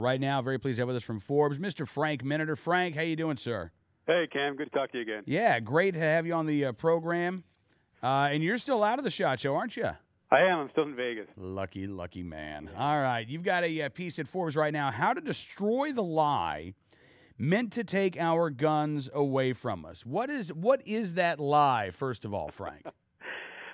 right now. Very pleased to have with us from Forbes, Mr. Frank Miniter. Frank, how you doing, sir? Hey, Cam. Good to talk to you again. Yeah, great to have you on the program. And you're still out of the SHOT Show, aren't you? I am. I'm still in Vegas. Lucky, lucky man. All right, you've got a piece at Forbes right now, How to Destroy the Lie Meant to Take Our Guns Away from Us. What is that lie, first of all, Frank?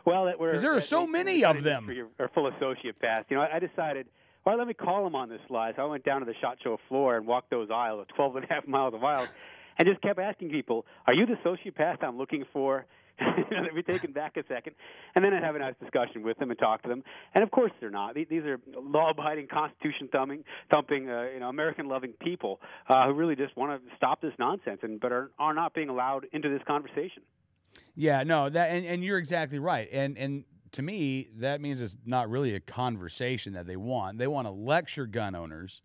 Well, because there are so many of them. Or full of sociopaths. You know, I decided, all right, let me call them on this lie. So I went down to the SHOT Show floor and walked those aisles, 12 and a half miles of aisles, and just kept asking people, are you the sociopath I'm looking for? They'd be taken back a second, and then I'd have a nice discussion with them and talk to them. And of course, they're not. These are law-abiding, Constitution-thumping, American-loving people who really just want to stop this nonsense, but are not being allowed into this conversation. Yeah, no, and you're exactly right. And to me, that means it's not really a conversation that they want. They want to lecture gun owners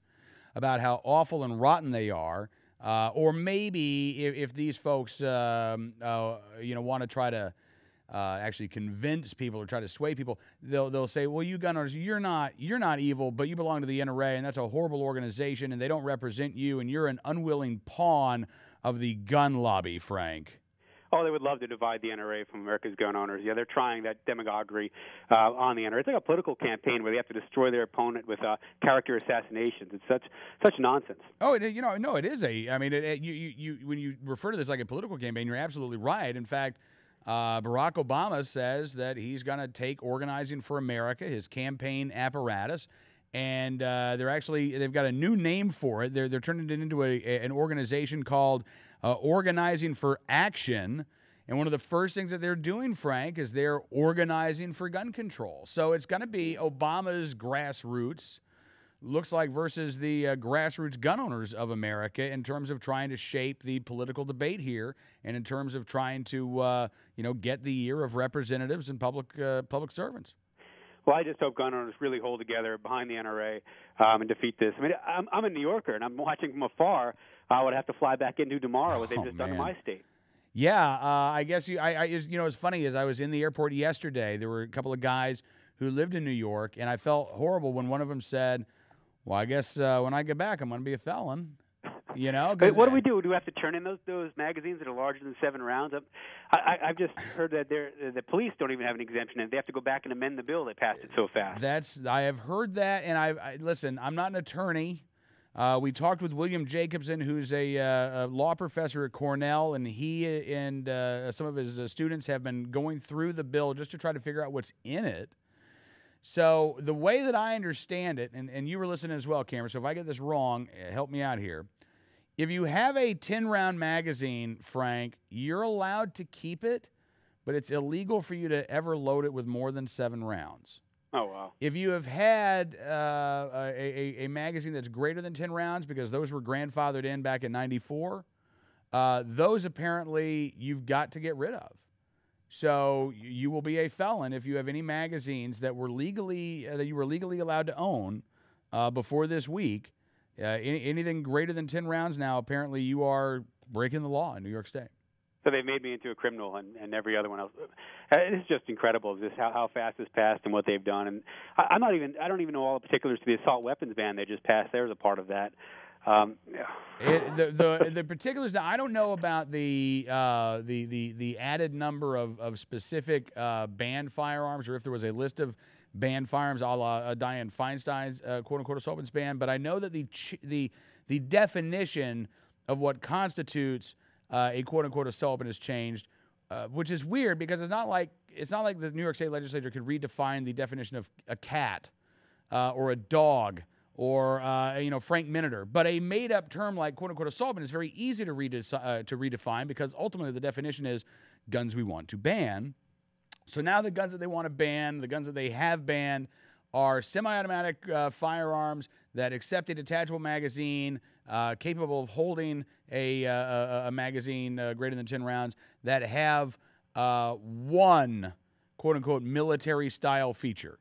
about how awful and rotten they are. Or maybe if these folks, want to try to actually convince people or try to sway people, they'll say, "Well, you gun owners, you're not evil, but you belong to the NRA, and that's a horrible organization, and they don't represent you, and you're an unwilling pawn of the gun lobby." Frank. Oh, they would love to divide the NRA from America's gun owners. Yeah, they're trying that demagoguery on the NRA. It's like a political campaign where they have to destroy their opponent with character assassinations. It's such nonsense. Oh, no, it is I mean, you when you refer to this like a political campaign, you're absolutely right. In fact, Barack Obama says that he's going to take Organizing for America, his campaign apparatus, and they've got a new name for it. They're turning it into an organization called Organizing for Action. And one of the first things that they're doing, Frank, is they're organizing for gun control. So it's going to be Obama's grassroots, looks like, versus the grassroots gun owners of America in terms of trying to shape the political debate here and in terms of trying to, get the ear of representatives and public servants. Well, I just hope gun owners really hold together behind the NRA and defeat this. I mean, I'm a New Yorker, and I'm watching from afar. I would have to fly back into tomorrow what they've just done to my state. Yeah, I guess it's funny, as I was in the airport yesterday, there were a couple of guys who lived in New York, and I felt horrible when one of them said, well, I guess when I get back, I'm going to be a felon. You know, but what do we do? Do we have to turn in those magazines that are larger than 7 rounds? I've just heard that the police don't even have an exemption, and they have to go back and amend the bill. They passed it so fast. I have heard that, and listen. I'm not an attorney. We talked with William Jacobson, who's a law professor at Cornell, and he and some of his students have been going through the bill just to try to figure out what's in it. So the way that I understand it, and you were listening as well, Cameron, so if I get this wrong, help me out here. If you have a 10-round magazine, Frank, you're allowed to keep it, but it's illegal for you to ever load it with more than 7 rounds. Oh, wow. If you have had a magazine that's greater than 10 rounds, because those were grandfathered in back in '94, those apparently you've got to get rid of. So you will be a felon if you have any magazines that you were legally allowed to own before this week. Anything greater than 10 rounds now, apparently you are breaking the law in New York State. So they've made me into a criminal and every other one else. It's just incredible how fast this passed and what they've done. And I don't even know all the particulars to the assault weapons ban they just passed. There's a part of that. The particulars. Now, I don't know about the added number of specific banned firearms, or if there was a list of banned firearms, a la Dianne Feinstein's quote unquote assault weapons ban. But I know that the definition of what constitutes a quote unquote assault weapon has changed, which is weird because it's not like the New York State Legislature could redefine the definition of a cat or a dog or Frank Miniter. But a made-up term like quote unquote assault weapon is very easy to redefine because ultimately the definition is guns we want to ban. So now the guns that they want to ban, the guns that they have banned, are semi-automatic firearms that accept a detachable magazine, capable of holding a magazine greater than 10 rounds, that have one quote-unquote military-style feature.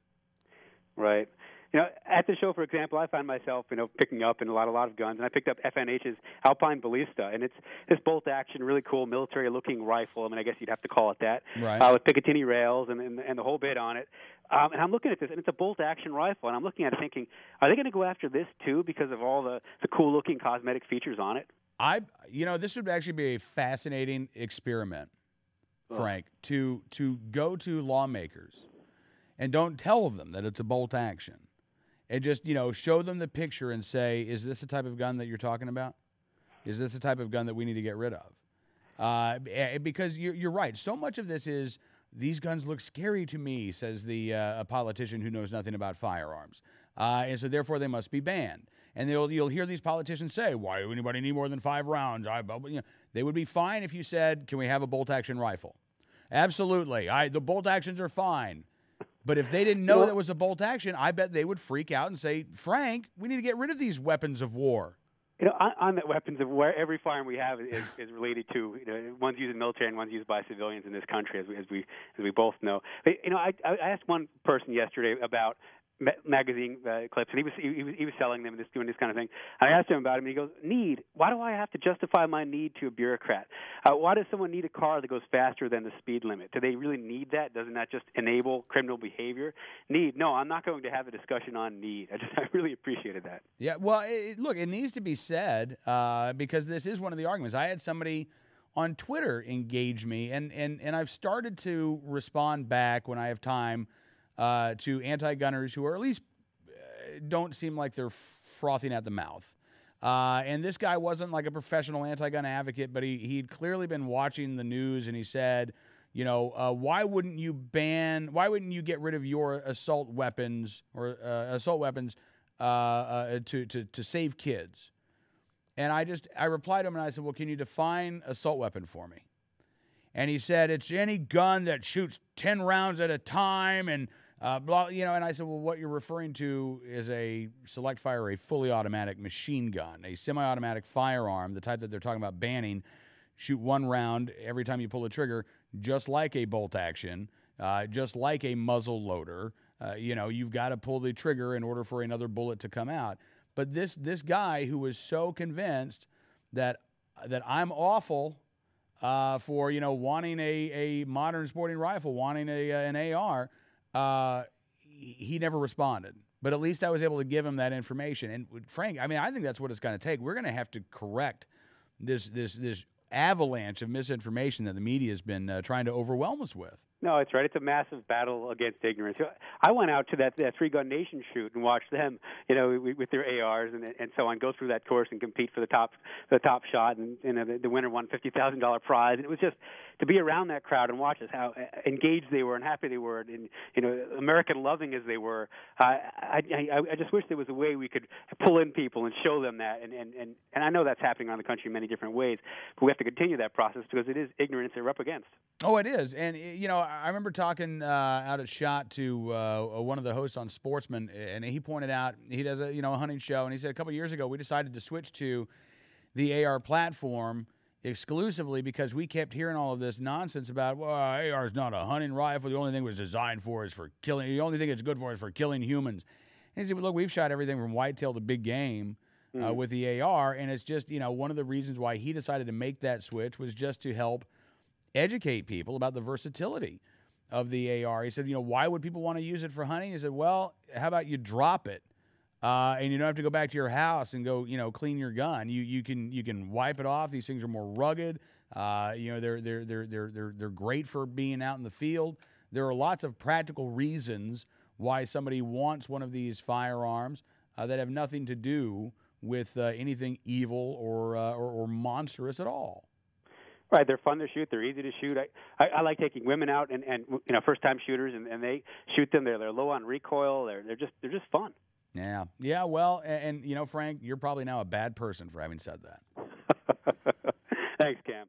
Right. You know, at the show, for example, I find myself, picking up in a lot of guns, and I picked up FNH's Alpine Ballista, and it's this bolt-action, really cool military-looking rifle. I mean, I guess you'd have to call it that, right. With Picatinny rails and the whole bit on it. And I'm looking at this, and it's a bolt-action rifle, and I'm looking at it thinking, are they going to go after this too because of all the cool-looking cosmetic features on it? This would actually be a fascinating experiment, Frank, to go to lawmakers and don't tell them that it's a bolt action, and just show them the picture and say, is this the type of gun that you're talking about? Is this the type of gun that we need to get rid of? Because you're right. So much of this is, these guns look scary to me, says a politician who knows nothing about firearms. And so therefore they must be banned. And you'll hear these politicians say, why do anybody need more than 5 rounds? They would be fine if you said, can we have a bolt-action rifle? Absolutely. The bolt-actions are fine. But if they didn't know that was a bolt-action, I bet they would freak out and say, Frank, we need to get rid of these weapons of war. On the weapons of war, every firearm we have is related to, one's used in the military and one's used by civilians in this country, as we both know. But, I asked one person yesterday about magazine clips, and he was selling them and just doing this kind of thing. I asked him about him, and he goes, "Need? Why do I have to justify my need to a bureaucrat? Why does someone need a car that goes faster than the speed limit? Do they really need that? Doesn't that just enable criminal behavior? Need? No, I'm not going to have a discussion on need. I really appreciated that." Yeah, well, look, it needs to be said because this is one of the arguments. I had somebody on Twitter engage me, and I've started to respond back when I have time to anti-gunners who are at least don't seem like they're frothing at the mouth. And this guy wasn't like a professional anti-gun advocate, but he'd clearly been watching the news, and he said, why wouldn't you get rid of your assault weapons or to save kids? And I replied to him, and I said, well, can you define assault weapon for me? And he said, it's any gun that shoots 10 rounds at a time and blah, and I said, well, what you're referring to is a select fire, a fully automatic machine gun, a semi-automatic firearm, the type that they're talking about banning, shoot 1 round every time you pull the trigger, just like a bolt action, just like a muzzle loader. You've got to pull the trigger in order for another bullet to come out. But this guy who was so convinced that I'm awful for wanting a modern sporting rifle, wanting an AR, he never responded. But at least I was able to give him that information. And Frank, I think that's what it's going to take. We're going to have to correct this avalanche of misinformation that the media has been trying to overwhelm us with. No, it's right. It's a massive battle against ignorance. I went out to that 3 Gun Nation shoot and watched them, with their ARs and so on, go through that course and compete for the top shot, and the winner won $50,000 prize. And it was just to be around that crowd and watch how engaged they were and happy they were, and American loving as they were. I just wish there was a way we could pull in people and show them that. And I know that's happening around the country in many different ways, but we have to continue that process because it is ignorance they're up against. Oh, it is. And, I remember talking out at SHOT to one of the hosts on Sportsman, and he pointed out, he does a hunting show, and he said a couple of years ago we decided to switch to the AR platform exclusively because we kept hearing all of this nonsense about, well, AR is not a hunting rifle. The only thing it was designed for is for killing. The only thing it's good for is for killing humans. And he said, well, look, we've shot everything from whitetail to big game with the AR, and it's just, one of the reasons why he decided to make that switch was just to help educate people about the versatility of the AR. He said, why would people want to use it for hunting? He said, well, how about you drop it and you don't have to go back to your house and go, clean your gun. You can wipe it off. These things are more rugged. They're great for being out in the field. There are lots of practical reasons why somebody wants one of these firearms that have nothing to do with anything evil or monstrous at all. Right, they're fun to shoot. They're easy to shoot. I like taking women out and first-time shooters, and they shoot them. They're low on recoil. They're just fun. Yeah. Well, and Frank, you're probably now a bad person for having said that. Thanks, Cam.